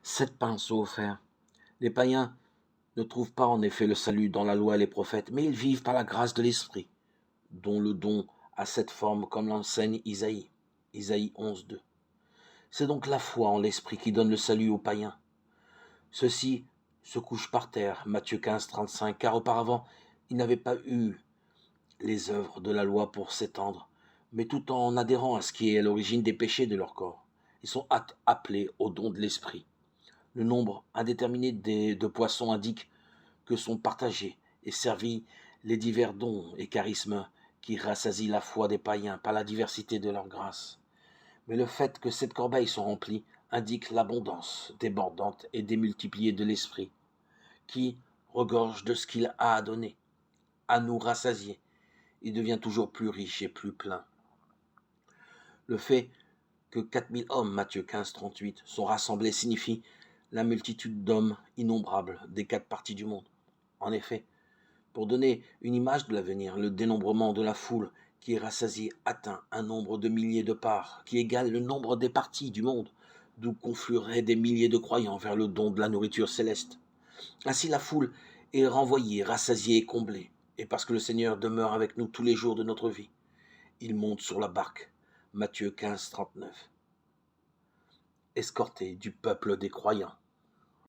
7 pains sont offerts. Les païens ne trouvent pas en effet le salut dans la loi et les prophètes, mais ils vivent par la grâce de l'Esprit, dont le don a cette forme comme l'enseigne Isaïe. Isaïe 11.2. C'est donc la foi en l'Esprit qui donne le salut aux païens. Ceux-ci se couchent par terre, Matthieu 15.35, car auparavant, ils n'avaient pas eu les œuvres de la loi pour s'étendre, mais tout en adhérant à ce qui est à l'origine des péchés de leur corps. Ils sont appelés au don de l'Esprit. Le nombre indéterminé de poissons indique que sont partagés et servis les divers dons et charismes qui rassasient la foi des païens par la diversité de leur grâce. Mais le fait que cette corbeille soit remplie indique l'abondance débordante et démultipliée de l'Esprit, qui regorge de ce qu'il a à donner, à nous rassasier. Il devient toujours plus riche et plus plein. Le fait que 4000 hommes, Matthieu 15.38, sont rassemblés signifie la multitude d'hommes innombrables des 4 parties du monde. En effet, pour donner une image de l'avenir, le dénombrement de la foule qui est rassasiée atteint un nombre de milliers de parts, qui égale le nombre des parties du monde, d'où conflueraient des milliers de croyants vers le don de la nourriture céleste. Ainsi la foule est renvoyée, rassasiée et comblée, et parce que le Seigneur demeure avec nous tous les jours de notre vie, il monte sur la barque, Matthieu 15.39, escorté du peuple des croyants.